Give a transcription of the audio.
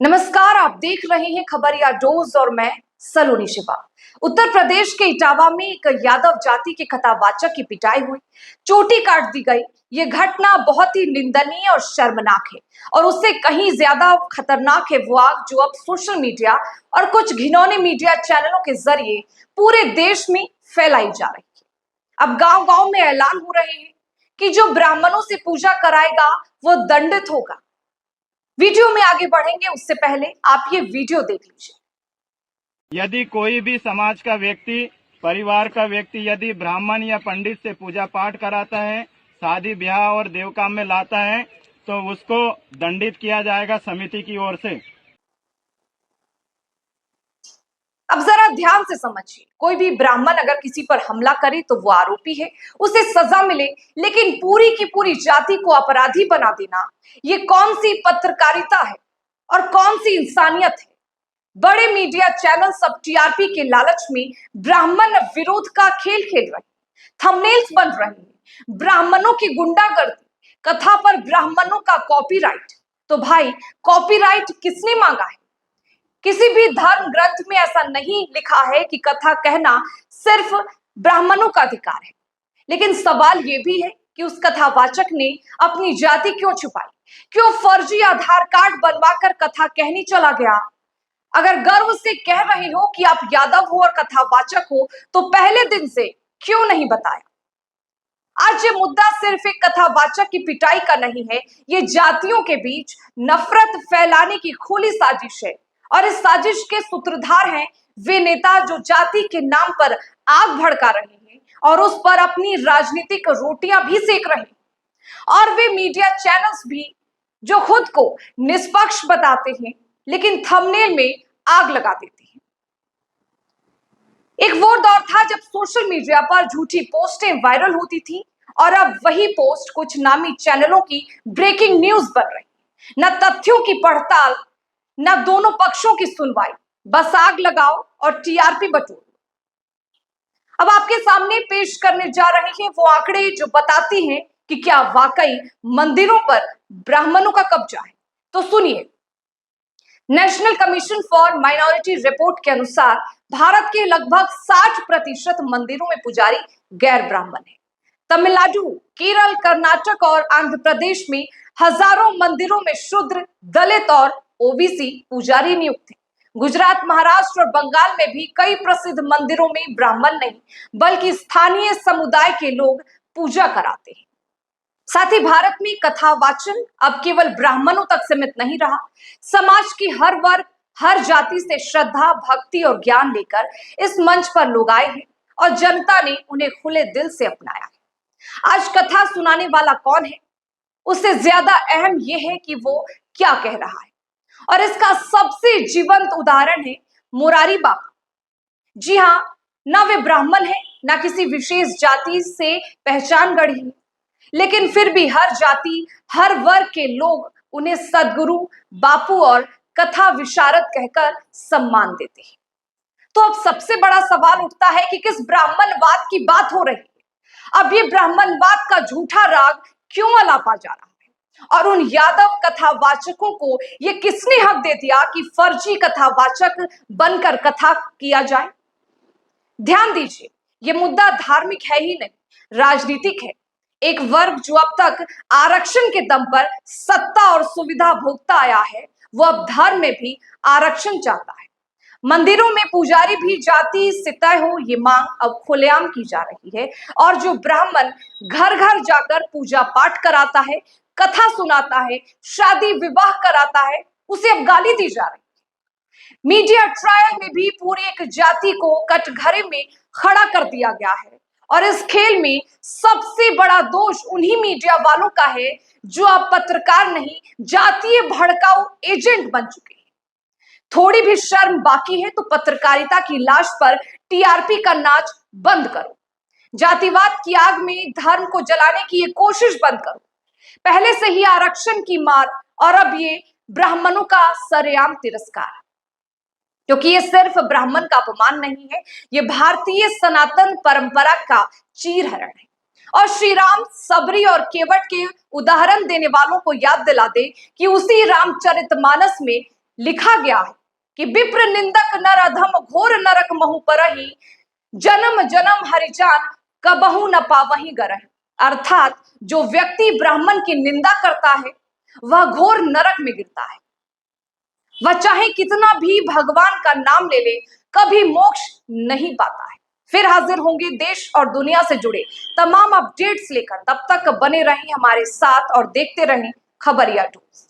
नमस्कार, आप देख रहे हैं खबरिया डोज और मैं सलोनी शिवा। उत्तर प्रदेश के इटावा में एक यादव जाति के कथावाचक की पिटाई हुई, चोटी काट दी गई। ये घटना बहुत ही निंदनीय और शर्मनाक है और उससे कहीं ज्यादा खतरनाक है वो आग जो अब सोशल मीडिया और कुछ घिनौने मीडिया चैनलों के जरिए पूरे देश में फैलाई जा रही है। अब गांव गांव में ऐलान हो रहे हैं कि जो ब्राह्मणों से पूजा कराएगा वो दंडित होगा। वीडियो में आगे बढ़ेंगे उससे पहले आप ये वीडियो देख लीजिए। यदि कोई भी समाज का व्यक्ति, परिवार का व्यक्ति यदि ब्राह्मण या पंडित से पूजा पाठ कराता है, शादी ब्याह और देव काम में लाता है तो उसको दंडित किया जाएगा समिति की ओर से। अब जरा ध्यान से समझिए, कोई भी ब्राह्मण अगर किसी पर हमला करे तो वो आरोपी है, उसे सजा मिले, लेकिन पूरी की पूरी जाति को अपराधी बना देना, ये कौन सी पत्रकारिता है और कौन सी इंसानियत है। बड़े मीडिया चैनल सब टीआरपी के लालच में ब्राह्मण विरोध का खेल खेल रहे हैं, थंबनेल्स बन रहे हैं, ब्राह्मणों की गुंडागर्दी, कथा पर ब्राह्मणों का कॉपीराइट। तो भाई, कॉपीराइट किसने मांगा है? किसी भी धर्म ग्रंथ में ऐसा नहीं लिखा है कि कथा कहना सिर्फ ब्राह्मणों का अधिकार है। लेकिन सवाल यह भी है कि उस कथावाचक ने अपनी जाति क्यों छुपाई, क्यों फर्जी आधार कार्ड बनवाकर कथा कहनी चला गया। अगर गर्व से कह रहे हो कि आप यादव हो और कथावाचक हो तो पहले दिन से क्यों नहीं बताया। आज ये मुद्दा सिर्फ एक कथावाचक की पिटाई का नहीं है, ये जातियों के बीच नफरत फैलाने की खुली साजिश है और इस साजिश के सूत्रधार हैं वे नेता जो जाति के नाम पर आग भड़का रहे हैं और उस पर अपनी राजनीतिक रोटियां भी सेक रहे हैं, और वे मीडिया चैनल्स भी जो खुद को निष्पक्ष बताते हैं लेकिन थंबनेल में आग लगा देते हैं। एक वो दौर था जब सोशल मीडिया पर झूठी पोस्टें वायरल होती थी और अब वही पोस्ट कुछ नामी चैनलों की ब्रेकिंग न्यूज बन रही। न तथ्यों की पड़ताल, न दोनों पक्षों की सुनवाई, बस आग लगाओ और टीआरपी बटोरो। अब आपके सामने पेश करने जा रहे हैं वो आंकड़े जो बताती हैं कि क्या वाकई मंदिरों पर ब्राह्मणों का कब्जा है। तो सुनिए, national commission for minority report के अनुसार भारत के लगभग 60% मंदिरों में पुजारी गैर ब्राह्मण है। तमिलनाडु, केरल, कर्नाटक और आंध्र प्रदेश में हजारों मंदिरों में शूद्र, दलित और ओबीसी पुजारी नियुक्त हैं। गुजरात, महाराष्ट्र और बंगाल में भी कई प्रसिद्ध मंदिरों में ब्राह्मण नहीं बल्कि स्थानीय समुदाय के लोग पूजा कराते हैं। साथ ही भारत में कथा वाचन अब केवल ब्राह्मणों तक सीमित नहीं रहा। समाज की हर वर्ग, हर जाति से श्रद्धा, भक्ति और ज्ञान लेकर इस मंच पर लोग आए हैं और जनता ने उन्हें खुले दिल से अपनाया है। आज कथा सुनाने वाला कौन है, उससे ज्यादा अहम यह है कि वो क्या कह रहा है, और इसका सबसे जीवंत उदाहरण है मुरारी बाबा। जी हाँ, ना वे ब्राह्मण है, ना किसी विशेष जाति से पहचान गढ़ी है, लेकिन फिर भी हर जाति, हर वर्ग के लोग उन्हें सदगुरु, बापू और कथा विशारद कहकर सम्मान देते हैं। तो अब सबसे बड़ा सवाल उठता है कि किस ब्राह्मणवाद की बात हो रही है। अब ये ब्राह्मणवाद का झूठा राग क्यों अलापा जा रहा है, और उन यादव कथावाचकों को ये किसने हक दे दिया कि फर्जी कथावाचक बनकर कथा किया जाए। ध्यान दीजिए, ये मुद्दा धार्मिक है ही नहीं, राजनीतिक है। एक वर्ग जो अब तक आरक्षण के दम पर सत्ता और सुविधा भोगता आया है, वो अब धर्म में भी आरक्षण चाहता है। मंदिरों में पुजारी भी जाति से तय हो, ये मांग अब खुलेआम की जा रही है, और जो ब्राह्मण घर घर जाकर पूजा पाठ कराता है, कथा सुनाता है, शादी विवाह कराता है, उसे अब गाली दी जा रही है। मीडिया ट्रायल में भी पूरी एक जाति को कटघरे में खड़ा कर दिया गया है, और इस खेल में सबसे बड़ा दोष उन्हीं मीडिया वालों का है जो अब पत्रकार नहीं, जातीय भड़काऊ एजेंट बन चुके हैं। थोड़ी भी शर्म बाकी है तो पत्रकारिता की लाश पर टीआरपी का नाच बंद करो। जातिवाद की आग में धर्म को जलाने की ये कोशिश बंद करो। पहले से ही आरक्षण की मार और अब ये ब्राह्मणों का सरेआम तिरस्कार, क्योंकि ये सिर्फ ब्राह्मण का अपमान नहीं है, ये भारतीय सनातन परंपरा का चीरहरण है। और श्री राम, सबरी और केवट के उदाहरण देने वालों को याद दिला दे कि उसी रामचरितमानस में लिखा गया है कि विप्र निंदक नर अधम घोर नरक महु परहि, जन्म जन्म हरिजान कबहू न पावहीं गरहि। अर्थात जो व्यक्ति ब्राह्मण की निंदा करता है वह घोर नरक में गिरता है। वह चाहे कितना भी भगवान का नाम ले ले, कभी मोक्ष नहीं पाता है। फिर हाजिर होंगे देश और दुनिया से जुड़े तमाम अपडेट्स लेकर। तब तक बने रहें हमारे साथ और देखते रहें खबरिया न्यूज़।